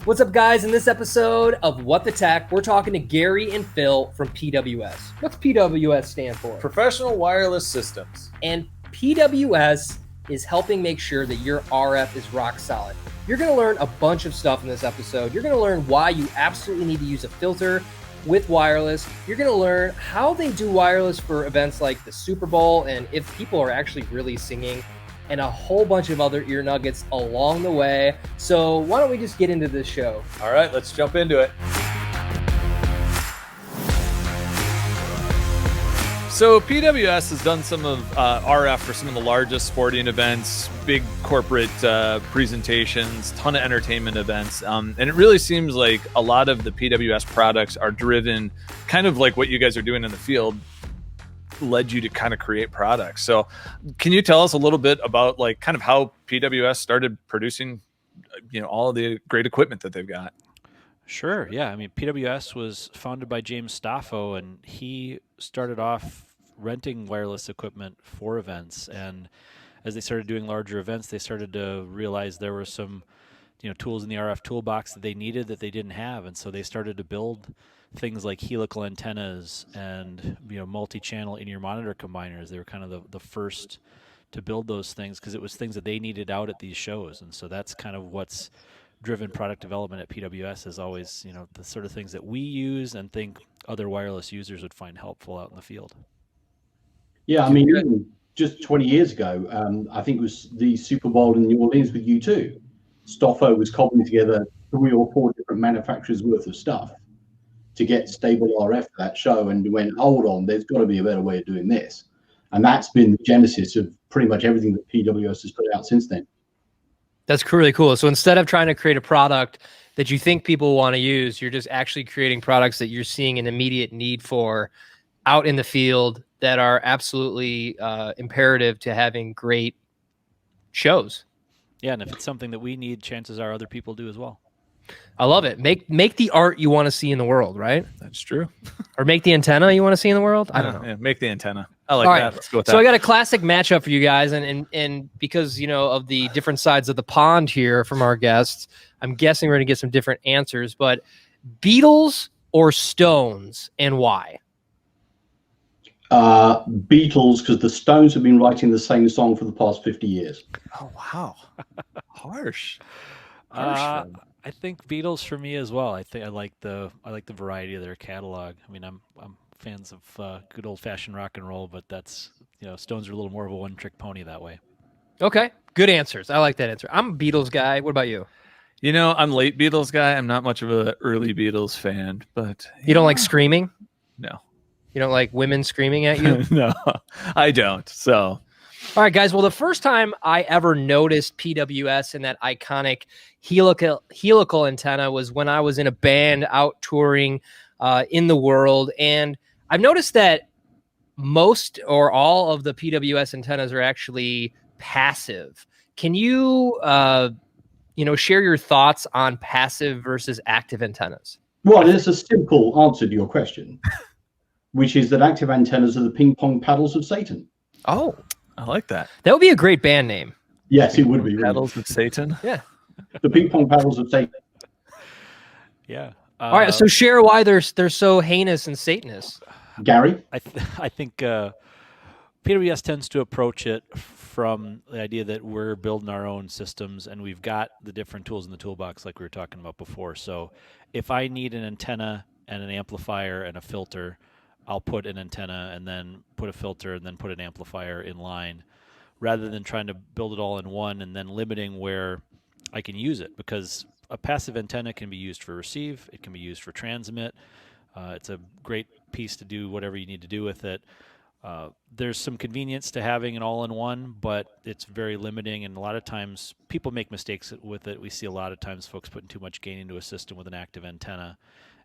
What's up, guys? In this episode of What the Tech, we're talking to Gary and Phil from PWS. What's PWS stand for? Professional Wireless Systems. And PWS is helping make sure that your RF is rock solid. You're going to learn a bunch of stuff in this episode. You're going to learn why you absolutely need to use a filter with wireless. You're going to learn how they do wireless for events like the Super Bowl and if people are actually really singing, and a whole bunch of other ear nuggets along the way. So why don't we just get into this show? All right, let's jump into it. So PWS has done some of RF for some of the largest sporting events, big corporate presentations, ton of entertainment events. And it really seems like a lot of the PWS products are driven kind of like what you guys are doing in the field led you to kind of create products. So can you tell us a little bit about like kind of how PWS started producing, all of the great equipment that they've got? Sure. Yeah. I mean, PWS was founded by James Staffo, and he started off renting wireless equipment for events. And as they started doing larger events, they started to realize there were some, tools in the RF toolbox that they needed that they didn't have. And so they started to build things like helical antennas and multi-channel in-ear monitor combiners. They were kind of the first to build those things because it was things that they needed out at these shows. And so that's kind of what's driven product development at PWS, is always the sort of things that we use and think other wireless users would find helpful out in the field. Yeah, I mean, even just 20 years ago, I think it was the Super Bowl in New Orleans with U2. Staffo was cobbling together 3 or 4 different manufacturers worth of stuff to get stable RF for that show, and we went, hold on, there's got to be a better way of doing this. And that's been the genesis of pretty much everything that PWS has put out since then. That's really cool. So instead of trying to create a product that you think people want to use, you're just actually creating products that you're seeing an immediate need for out in the field that are absolutely imperative to having great shows. Yeah, and if it's something that we need, chances are other people do as well. I love it. Make the art you want to see in the world, right? That's true. Or make the antenna you want to see in the world. I don't know. Yeah, make the antenna. I like All that. right. Let's go with So that. I got a classic matchup for you guys, and because of the different sides of the pond here from our guests, I'm guessing we're going to get some different answers. But Beatles or Stones, and why? Beatles, because the Stones have been writing the same song for the past 50 years. Oh, wow. Harsh. I think Beatles for me as well. I like the variety of their catalog. I mean, I'm fans of good old fashioned rock and roll, but that's Stones are a little more of a one trick pony that way. Okay, good answers. I like that answer. I'm a Beatles guy. What about you? I'm late Beatles guy. I'm not much of an early Beatles fan, but You don't like screaming? No. You don't like women screaming at you? No, I don't. So, all right, guys. Well, the first time I ever noticed PWS and that iconic helical antenna was when I was in a band out touring in the world. And I've noticed that most or all of the PWS antennas are actually passive. Can you, share your thoughts on passive versus active antennas? Well, there's a simple answer to your question, which is that active antennas are the ping pong paddles of Satan. Oh, I like that. That would be a great band name. Yes, it would be. Paddles with Satan. Yeah. The ping pong paddles of Satan. Yeah. All right. So share why they're so heinous and Satanist. Gary? I think PWS tends to approach it from the idea that we're building our own systems and we've got the different tools in the toolbox like we were talking about before. So if I need an antenna and an amplifier and a filter, I'll put an antenna and then put a filter and then put an amplifier in line, rather than trying to build it all in one and then limiting where I can use it, because a passive antenna can be used for receive, it can be used for transmit. It's a great piece to do whatever you need to do with it. There's some convenience to having an all-in-one, but it's very limiting, and a lot of times people make mistakes with it. We see a lot of times folks putting too much gain into a system with an active antenna,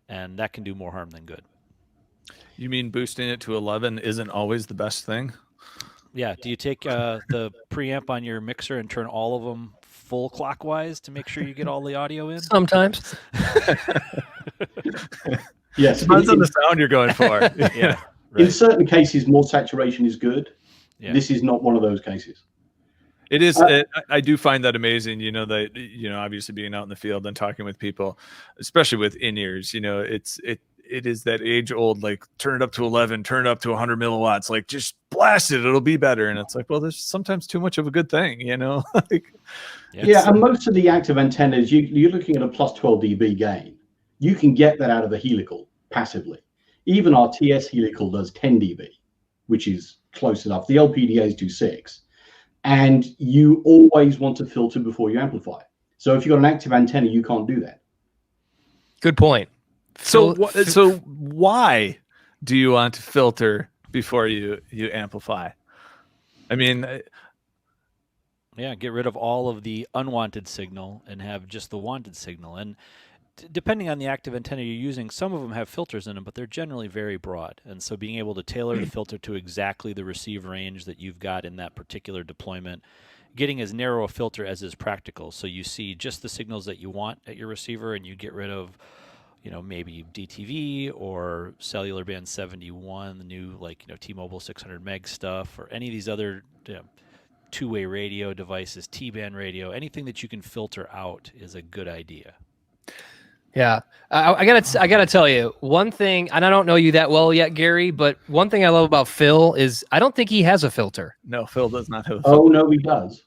and that can do more harm than good. You mean boosting it to 11 isn't always the best thing? Yeah. Do you take the preamp on your mixer and turn all of them full clockwise to make sure you get all the audio in? Sometimes. Yes. Depends on the sound you're going for. Yeah. In certain cases, more saturation is good. Yeah. This is not one of those cases. It is. I do find that amazing. That obviously being out in the field and talking with people, especially with in-ears, it is that age old, like, turn it up to 11, turn it up to 100 milliwatts, like, just blast it, it'll be better. And it's like, well, there's sometimes too much of a good thing, like, and most of the active antennas, you're looking at a plus 12 dB gain. You can get that out of a helical passively. Even our TS helical does 10 dB, which is close enough. The LPDAs do 6. And you always want to filter before you amplify. So if you've got an active antenna, you can't do that. Good point. So why do you want to filter before you amplify? I mean, get rid of all of the unwanted signal and have just the wanted signal. And depending on the active antenna you're using, some of them have filters in them, but they're generally very broad. And so being able to tailor the filter to exactly the receive range that you've got in that particular deployment, getting as narrow a filter as is practical. So you see just the signals that you want at your receiver, and you get rid of, maybe DTV or cellular band 71, the new, T-Mobile 600 meg stuff, or any of these other two-way radio devices, T-band radio. Anything that you can filter out is a good idea. Yeah, I gotta tell you one thing, and I don't know you that well yet, Gary, but one thing I love about Phil is I don't think he has a filter. No, Phil does not have a filter. Oh, no, he does.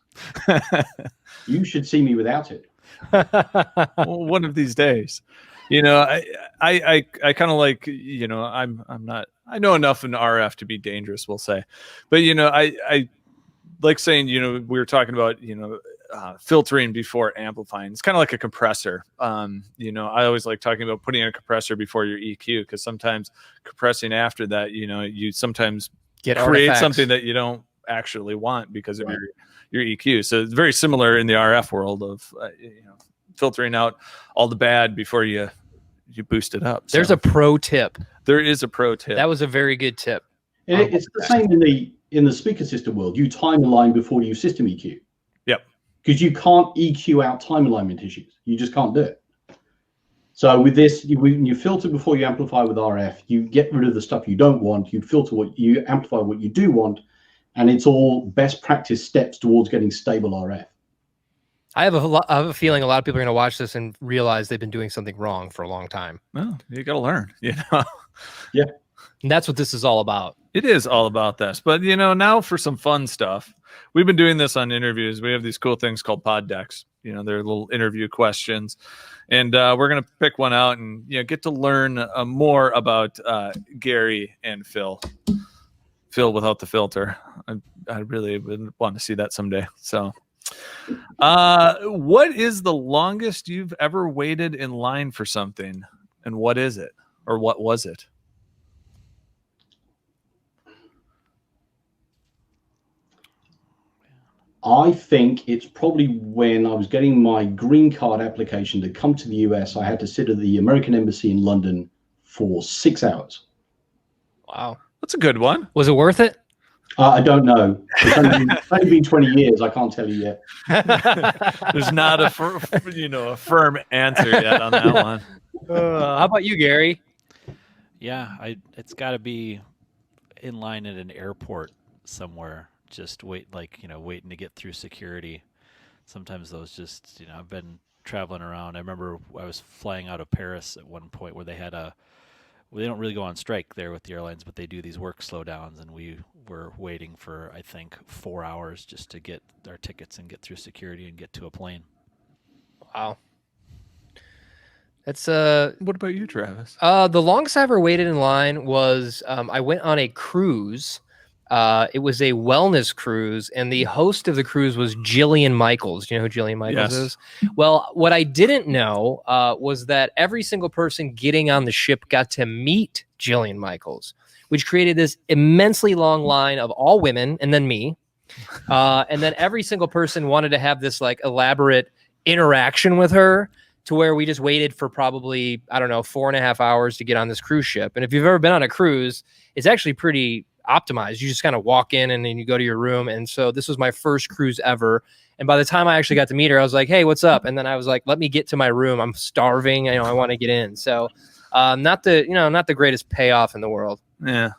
You should see me without it. Well, one of these days. I kind of like, I'm not, I know enough in RF to be dangerous, we'll say. But, I like saying, we were talking about, filtering before amplifying. It's kind of like a compressor. I always like talking about putting in a compressor before your EQ, because sometimes compressing after that, you sometimes create artifacts. Something that you don't actually want because of your EQ. So it's very similar in the RF world of, filtering out all the bad before you boost it up. There's a pro tip. There is a pro tip. That was a very good tip. And it's the same in the speaker system world. You time align before you system EQ. Yep. Because you can't EQ out time alignment issues. You just can't do it. So with this, when you filter before you amplify with RF, you get rid of the stuff you don't want. You amplify what you do want, and it's all best practice steps towards getting stable RF. I have a feeling a lot of people are going to watch this and realize they've been doing something wrong for a long time. Well, you got to learn, Yeah. And that's what this is all about. It is all about this. But, now for some fun stuff. We've been doing this on interviews. We have these cool things called pod decks. They're little interview questions. And we're going to pick one out and, get to learn more about Gary and Phil. Phil without the filter. I really would want to see that someday. So... what is the longest you've ever waited in line for something, and what is it, or what was it? I think it's probably when I was getting my green card application to come to the US. I had to sit at the American Embassy in London for 6 hours. Wow, that's a good one. Was it worth it? I don't know. It's only been 20 years. I can't tell you yet. There's not a firm answer yet on that one. How about you, Gary? Yeah, it's got to be in line at an airport somewhere. Just waiting to get through security. Sometimes those just, I've been traveling around. I remember I was flying out of Paris at one point where they had they don't really go on strike there with the airlines, but they do these work slowdowns, and we were waiting for, I think, 4 hours just to get our tickets and get through security and get to a plane. Wow. That's What about you, Travis? The longest I ever waited in line was I went on a cruise. It was a wellness cruise, and the host of the cruise was Jillian Michaels. Do you know who Jillian Michaels is? Well, what I didn't know was that every single person getting on the ship got to meet Jillian Michaels, which created this immensely long line of all women and then me. And then every single person wanted to have this elaborate interaction with her, to where we just waited for probably, 4.5 hours to get on this cruise ship. And if you've ever been on a cruise, it's actually pretty optimized. You just kind of walk in and then you go to your room. And so this was my first cruise ever. And by the time I actually got to meet her, I was like, hey, what's up? And then I was like, let me get to my room. I'm starving. I want to get in. So not the greatest payoff in the world. Yeah.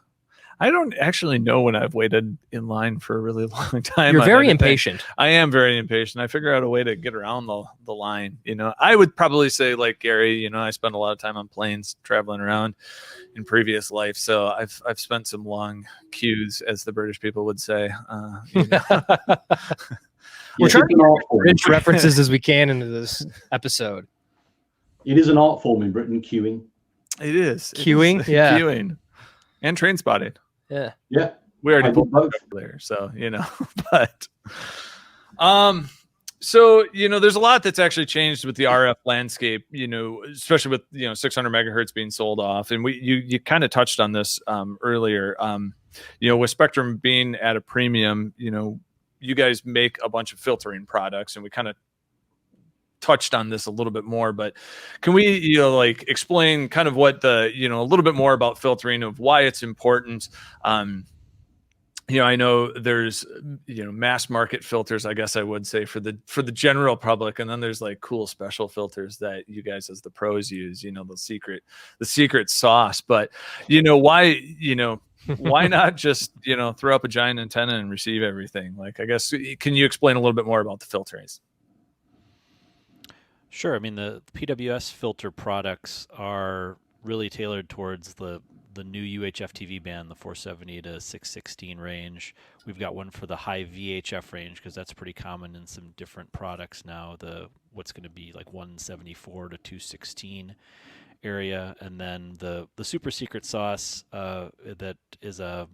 I don't actually know when I've waited in line for a really long time. You're on very anything. impatient. I am very impatient. I figure out a way to get around the line. I would probably say, like Gary, I spend a lot of time on planes traveling around in previous life. So I've spent some long queues, as the British people would say. We're trying to get as rich references as we can into this episode. It is an art form in Britain, queuing. It is. Queuing? Yeah. Queuing. And train spotting. Yeah. Yeah. We already both there. So, but so, there's a lot that's actually changed with the RF landscape, especially with, 600 megahertz being sold off. And you kind of touched on this earlier, with Spectrum being at a premium, you guys make a bunch of filtering products, and we kind of touched on this a little bit more, but can we, explain kind of what a little bit more about filtering, of why it's important? I know there's, mass market filters, I guess I would say, for the general public. And then there's like cool special filters that you guys as the pros use, the secret sauce. But, why not just, throw up a giant antenna and receive everything? Like, I guess, can you explain a little bit more about the filterings? Sure. I mean, the PWS filter products are really tailored towards the new UHF TV band, the 470 to 616 range. We've got one for the high VHF range, because that's pretty common in some different products now. What's going to be like 174 to 216 area, and then the super secret sauce that is a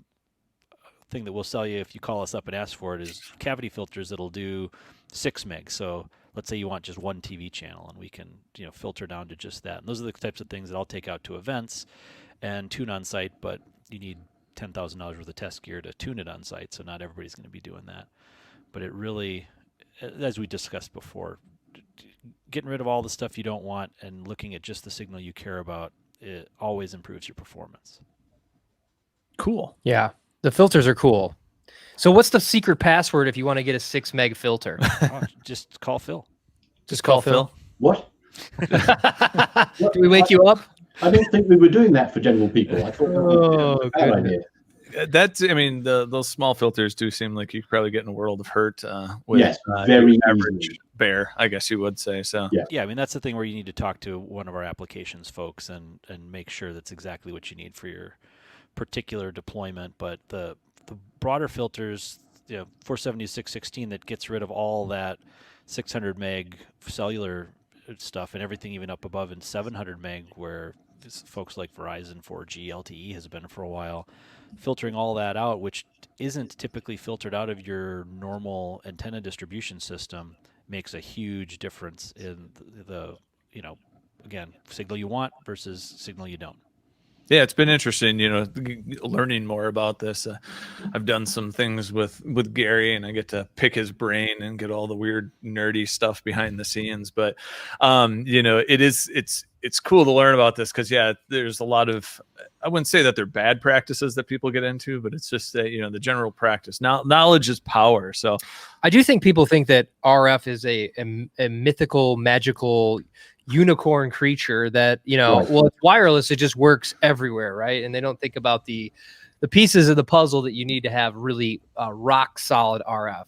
thing that we'll sell you if you call us up and ask for it, is cavity filters that'll do 6 meg. So let's say you want just one TV channel, and we can filter down to just that. And those are the types of things that I'll take out to events and tune on site, but you need $10,000 worth of test gear to tune it on site, so not everybody's going to be doing that. But it really, as we discussed before, getting rid of all the stuff you don't want and looking at just the signal you care about, it always improves your performance. Cool. Yeah, the filters are cool. So what's the secret password if you want to get a 6 meg filter? Just call Phil. Just call Phil. What? Do we wake you up? I didn't think we were doing that for general people. I thought that was a bad idea. Those small filters do seem like you could probably get in a world of hurt with very average easily. bear, I guess you would say. So yeah, I mean, that's the thing where you need to talk to one of our applications folks and make sure that's exactly what you need for your particular deployment. But the broader filters, 470 616, that gets rid of all that 600 meg cellular stuff and everything even up above in 700 meg, where folks like Verizon 4G LTE has been for a while, filtering all that out, which isn't typically filtered out of your normal antenna distribution system, makes a huge difference in the again, signal you want versus signal you don't. Yeah, it's been interesting, learning more about this. I've done some things with Gary, and I get to pick his brain and get all the weird nerdy stuff behind the scenes. But it's cool to learn about this, because there's a lot of, I wouldn't say that they're bad practices that people get into, but it's just that the general practice. Now, knowledge is power. So I do think people think that RF is a mythical, magical unicorn creature that well, it's wireless, it just works everywhere, right? And they don't think about the pieces of the puzzle that you need to have really rock solid RF.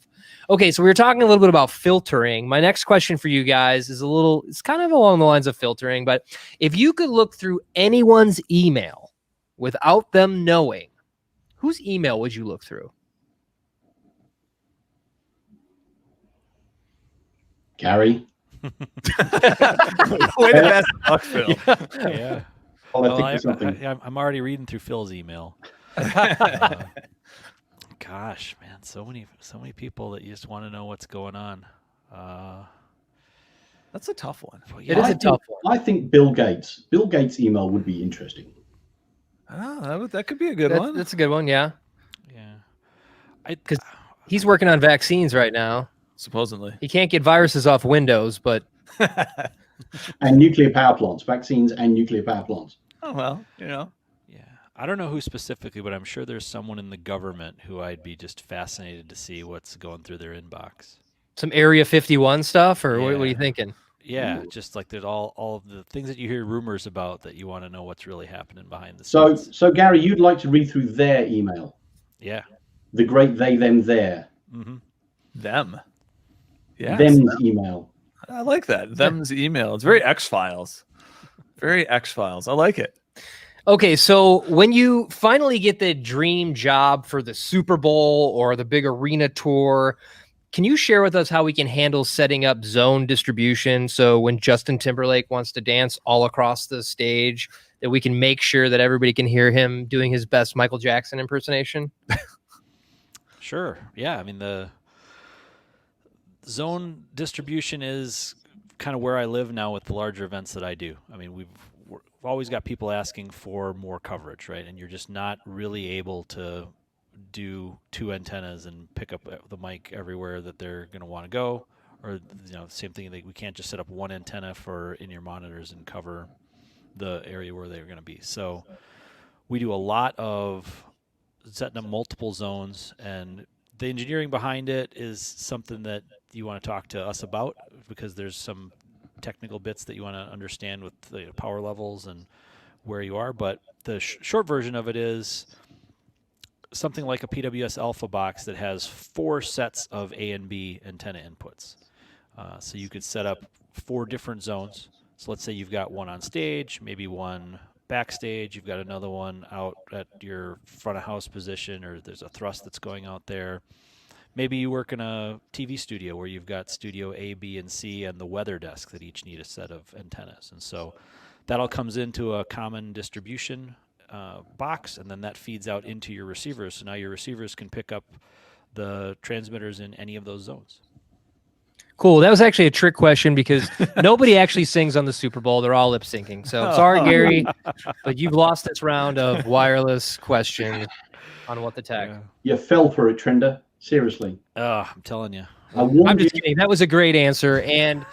Okay, so we were talking a little bit about filtering. My next question for you guys is it's kind of along the lines of filtering, but if you could look through anyone's email without them knowing, whose email would you look through? Gary. Way to pass the buck, Phil. Yeah. Well, I'm already reading through Phil's email. Gosh, man, so many people that you just want to know what's going on. That's a tough one. It is a tough one. I think Bill Gates' email would be interesting. Oh, that could be a good one. That's a good one, yeah. Yeah. Because he's working on vaccines right now. Supposedly. He can't get viruses off Windows, but... And nuclear power plants, vaccines and nuclear power plants. Oh, well, Yeah. I don't know who specifically, but I'm sure there's someone in the government who I'd be just fascinated to see what's going through their inbox. Some Area 51 stuff, or what are you thinking? Yeah, just like there's all of the things that you hear rumors about that you want to know what's really happening behind the So, scenes. so Gary, you'd like to read through their email, Yeah. the great they, them, their, Mm-hmm. Them. Yeah. them's email. I like that. Them's email. It's very X-Files. Very X-Files. I like it. Okay, so when you finally get the dream job for the Super Bowl or the big arena tour, can you share with us how we can handle setting up zone distribution? So when Justin Timberlake wants to dance all across the stage, that we can make sure that everybody can hear him doing his best Michael Jackson impersonation? Sure. Yeah. I mean, the zone distribution is kind of where I live now with the larger events that I do. I mean, we've always got people asking for more coverage, right? And you're just not really able to do 2 antennas and pick up the mic everywhere that they're going to want to go. Or, same thing, like we can't just set up 1 antenna for in-ear monitors and cover the area where they're going to be. So we do a lot of setting up multiple zones, and the engineering behind it is something that you want to talk to us about, because there's some technical bits that you want to understand with the power levels and where you are. But the short version of it is something like a PWS Alpha box that has 4 sets of A and B antenna inputs. So you could set up 4 different zones. So let's say you've got one on stage, maybe one backstage, you've got another one out at your front of house position, or there's a thrust that's going out there. Maybe you work in a TV studio where you've got studio A, B, and C and the weather desk that each need a set of antennas. And so that all comes into a common distribution box, and then that feeds out into your receivers. So now your receivers can pick up the transmitters in any of those zones. Cool. That was actually a trick question because nobody actually sings on the Super Bowl. They're all lip syncing. So sorry, Gary, but you've lost this round of wireless questions on what the tech. Yeah. You fell for it, Trender. Seriously. I'm telling you. I'm just kidding. That was a great answer. And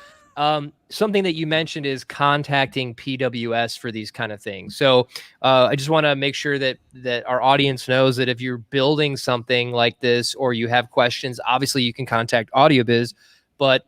something that you mentioned is contacting PWS for these kind of things. So I just want to make sure that our audience knows that if you're building something like this or you have questions, obviously you can contact AudioBiz, but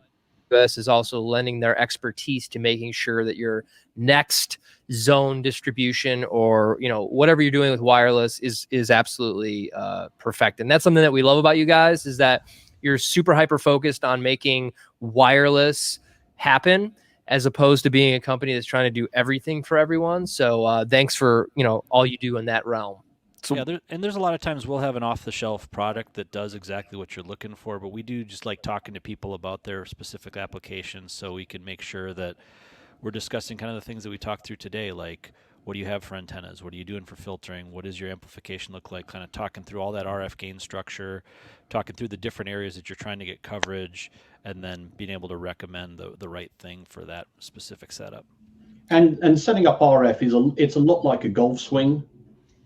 PWS is also lending their expertise to making sure that your next zone distribution or whatever you're doing with wireless is absolutely perfect. And that's something that we love about you guys, is that you're super hyper focused on making wireless happen, as opposed to being a company that's trying to do everything for everyone. So thanks for all you do in that realm. So, yeah, there's a lot of times we'll have an off-the-shelf product that does exactly what you're looking for, but we do just like talking to people about their specific applications so we can make sure that we're discussing kind of the things that we talked through today, like what do you have for antennas? What are you doing for filtering? What does your amplification look like? Kind of talking through all that RF gain structure, talking through the different areas that you're trying to get coverage, and then being able to recommend the right thing for that specific setup. And setting up RF it's a lot like a golf swing.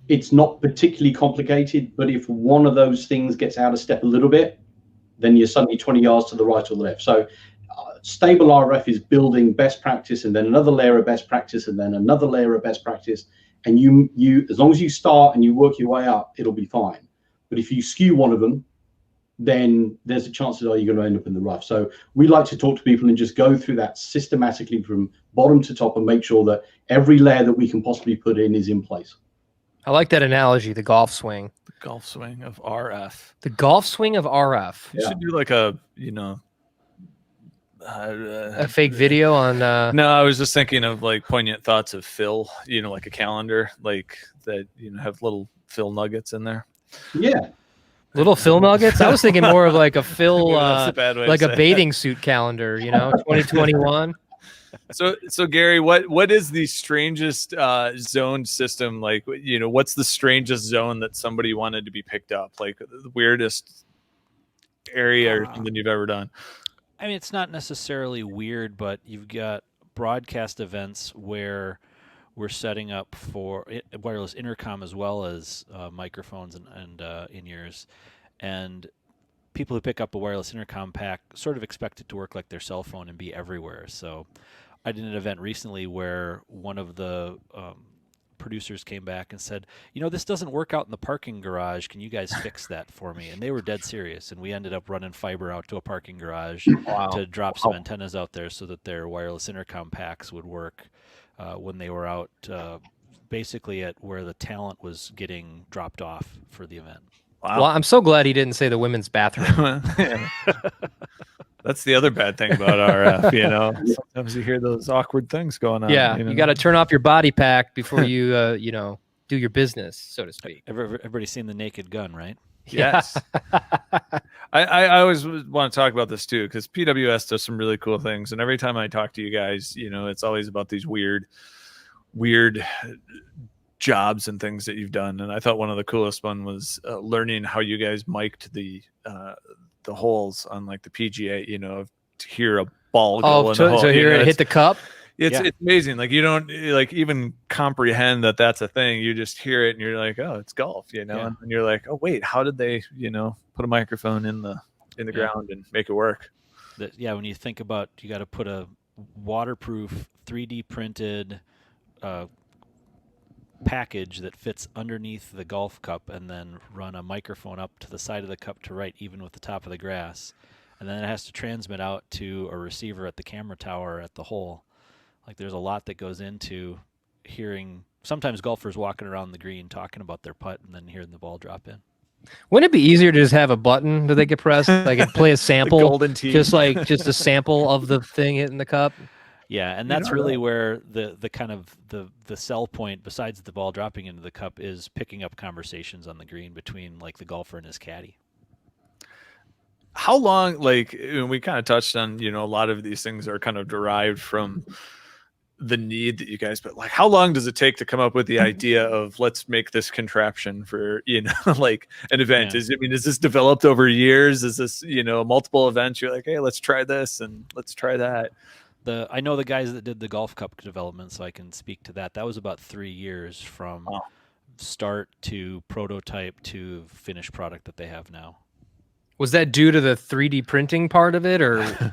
It's not particularly complicated, but if one of those things gets out of step a little bit, then you're suddenly 20 yards to the right or the left. So stable RF is building best practice, and then another layer of best practice, and then another layer of best practice. And you as long as you start and you work your way up, it'll be fine. But if you skew one of them, then there's a chance that you're going to end up in the rough. So we like to talk to people and just go through that systematically from bottom to top and make sure that every layer that we can possibly put in is in place. I like that analogy, the golf swing. The golf swing of RF. The golf swing of RF. You should do like a fake video on No, I was just thinking of like poignant thoughts of Phil, like a calendar, like that, have little Phil nuggets in there. Yeah. Little Phil nuggets. I was thinking more of like a Phil, That's a bad way like to a say bathing suit calendar, 2021. So Gary, what is the strangest zone system? Like, what's the strangest zone that somebody wanted to be picked up? Like the weirdest area or something you've ever done? I mean, it's not necessarily weird, but you've got broadcast events where we're setting up for wireless intercom as well as microphones and in-ears. And people who pick up a wireless intercom pack sort of expect it to work like their cell phone and be everywhere. So I did an event recently where one of the producers came back and said, this doesn't work out in the parking garage. Can you guys fix that for me? And they were dead serious. And we ended up running fiber out to a parking garage to drop some antennas out there so that their wireless intercom packs would work when they were out basically at where the talent was getting dropped off for the event. Wow. Well, I'm so glad he didn't say the women's bathroom. That's the other bad thing about RF, Sometimes you hear those awkward things going on. Yeah, you got to turn off your body pack before you, do your business, so to speak. Everybody's seen The Naked Gun, right? Yes. I always want to talk about this too, because PWS does some really cool things. And every time I talk to you guys, it's always about these weird jobs and things that you've done. And I thought one of the coolest one was learning how you guys mic'd the holes on like the PGA, to hear a ball go in the hole. So hear it hit the cup. It's amazing. Like you don't like even comprehend that that's a thing. You just hear it and you're like, oh, it's golf, and you're like, oh wait, how did they, put a microphone in the ground and make it work? When you think about, you got to put a waterproof 3D printed package that fits underneath the golf cup and then run a microphone up to the side of the cup to right even with the top of the grass, and then it has to transmit out to a receiver at the camera tower at the hole. Like there's a lot that goes into hearing sometimes golfers walking around the green talking about their putt and then hearing the ball drop in. Wouldn't it be easier to just have a button that they could press, like play a sample, golden tee. just a sample of the thing hitting the cup? Yeah, and that's really where the kind of the sell point, besides the ball dropping into the cup, is picking up conversations on the green between like the golfer and his caddy. How long, we kind of touched on, a lot of these things are kind of derived from the need that you guys, but like how long does it take to come up with the idea of let's make this contraption for, like an event? Yeah. Is this developed over years? Is this, multiple events? You're like, hey, let's try this and let's try that. I know the guys that did the golf cup development, so I can speak to that. That was about 3 years from start to prototype to finished product that they have now. Was that due to the 3D printing part of it, or?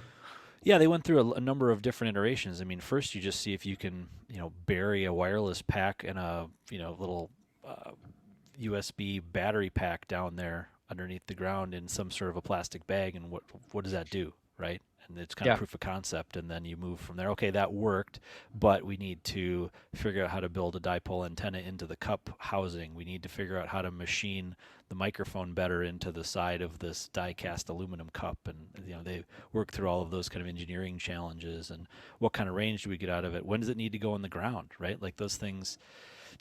Yeah, they went through a number of different iterations. I mean, first you just see if you can, bury a wireless pack and a, little USB battery pack down there underneath the ground in some sort of a plastic bag, and what does that do, right? And it's kind of proof of concept, and then you move from there. Okay, that worked, but we need to figure out how to build a dipole antenna into the cup housing. We need to figure out how to machine the microphone better into the side of this die-cast aluminum cup, and they work through all of those kind of engineering challenges. And what kind of range do we get out of it? When does it need to go on the ground, right? Like those things.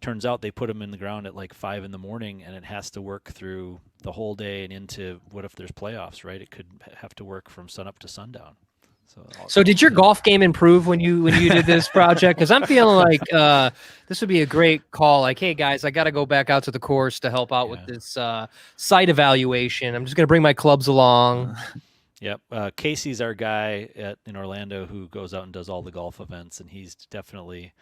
Turns out they put them in the ground at like 5 a.m, and it has to work through the whole day and into what if there's playoffs, right? It could have to work from sunup to sundown. So did your golf game improve when you did this project? Because I'm feeling like this would be a great call. Like, hey guys, I got to go back out to the course to help out with this site evaluation. I'm just going to bring my clubs along. Yep. Casey's our guy in Orlando who goes out and does all the golf events, and he's definitely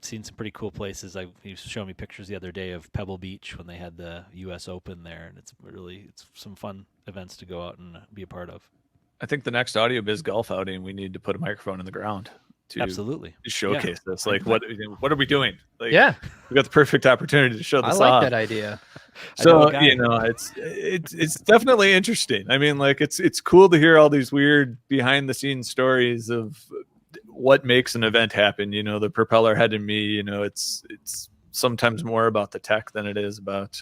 seen some pretty cool places. He was showing me pictures the other day of Pebble Beach when they had the U.S. Open there, and it's some fun events to go out and be a part of. I think the next Audio Biz golf outing, we need to put a microphone in the ground to absolutely showcase this. Like, what are we doing? Like, we got the perfect opportunity to show this off. I like that idea. So it's definitely interesting. I mean, like it's cool to hear all these weird behind the scenes stories of what makes an event happen. The propeller head in me, it's sometimes more about the tech than it is about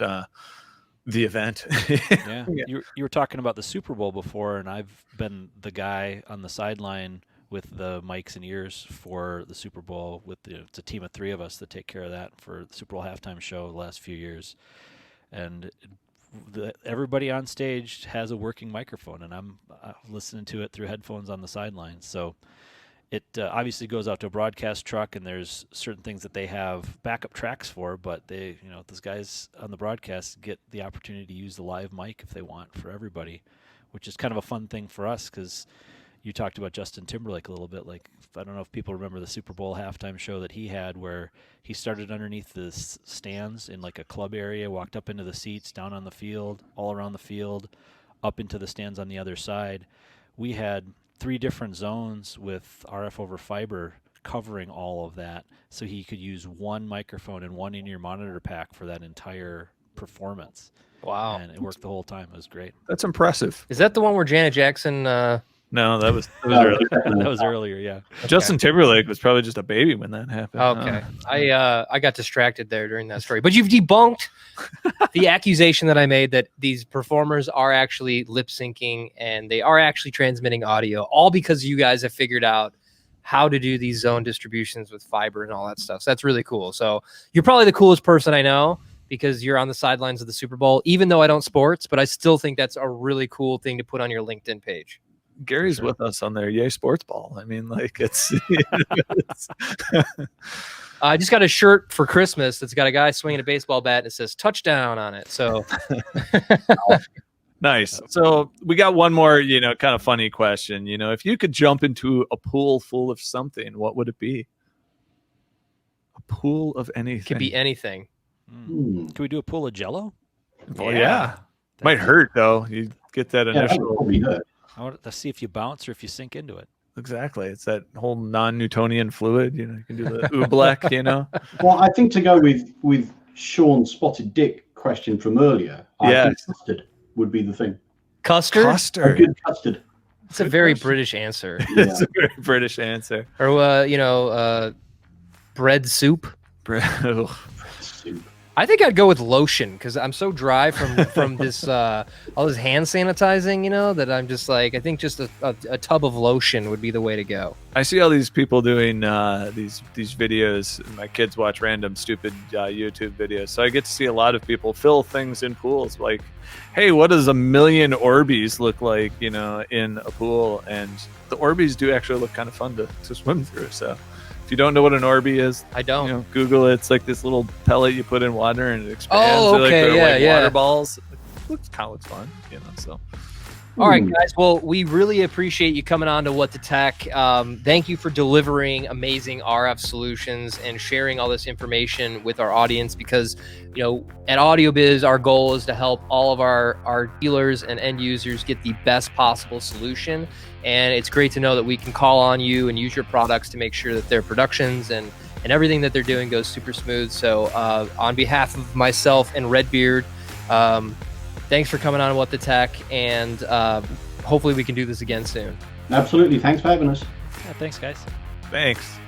the event. Yeah. You were talking about the Super Bowl before, and I've been the guy on the sideline with the mics and ears for the Super Bowl. It's a team of 3 of us that take care of that for the Super Bowl halftime show the last few years. And everybody on stage has a working microphone, and I'm listening to it through headphones on the sidelines. So it obviously goes out to a broadcast truck, and there's certain things that they have backup tracks for, but those guys on the broadcast get the opportunity to use the live mic if they want for everybody, which is kind of a fun thing for us because you talked about Justin Timberlake a little bit. Like, I don't know if people remember the Super Bowl halftime show that he had where he started underneath the stands in like a club area, walked up into the seats, down on the field, all around the field, up into the stands on the other side. We had 3 different zones with RF over fiber covering all of that, so he could use one microphone and one in-ear monitor pack for that entire performance. Wow. And it worked the whole time. It was great. That's impressive. Is that the one where Janet Jackson? No, that was early. That was earlier, yeah. Justin Timberlake was probably just a baby when that happened. Okay. I got distracted there during that story. But you've debunked the accusation that I made that these performers are actually lip syncing and they are actually transmitting audio, all because you guys have figured out how to do these zone distributions with fiber and all that stuff. So that's really cool. So you're probably the coolest person I know, because you're on the sidelines of the Super Bowl, even though I don't sports, but I still think that's a really cool thing to put on your LinkedIn page. Gary's with us on there. Yay, sports ball. I mean, like it's. I just got a shirt for Christmas that's got a guy swinging a baseball bat and it says touchdown on it. So nice. So we got one more, kind of funny question. If you could jump into a pool full of something, what would it be? A pool of anything. Could be anything. Can we do a pool of Jello? Well, yeah. Might hurt though. You get that initial. I want to see if you bounce or if you sink into it. Exactly. It's that whole non-Newtonian fluid. You can do the oobleck. Well, I think to go with Sean's spotted dick question from earlier, I think custard would be the thing. Custard? A good custard. It's a very British answer. Yeah. It's a very British answer. Or bread soup. Soup. I think I'd go with lotion because I'm so dry from this all this hand sanitizing, that I'm just like, I think just a tub of lotion would be the way to go. I see all these people doing these videos. My kids watch random stupid YouTube videos, so I get to see a lot of people fill things in pools. Like, hey, what does a million Orbeez look like, in a pool? And the Orbeez do actually look kind of fun to swim through. So. If you don't know what an Orby is, I don't. Google it. It's like this little pellet you put in water and it expands. Oh, okay, they're water balls. It kind of looks fun, So. All right, guys. Well, we really appreciate you coming on to What the Tech. Thank you for delivering amazing RF solutions and sharing all this information with our audience, because, at AudioBiz, our goal is to help all of our dealers and end users get the best possible solution. And it's great to know that we can call on you and use your products to make sure that their productions and everything that they're doing goes super smooth. So on behalf of myself and Redbeard, thanks for coming on What the Tech, and hopefully we can do this again soon. Absolutely. Thanks for having us. Yeah, thanks, guys. Thanks.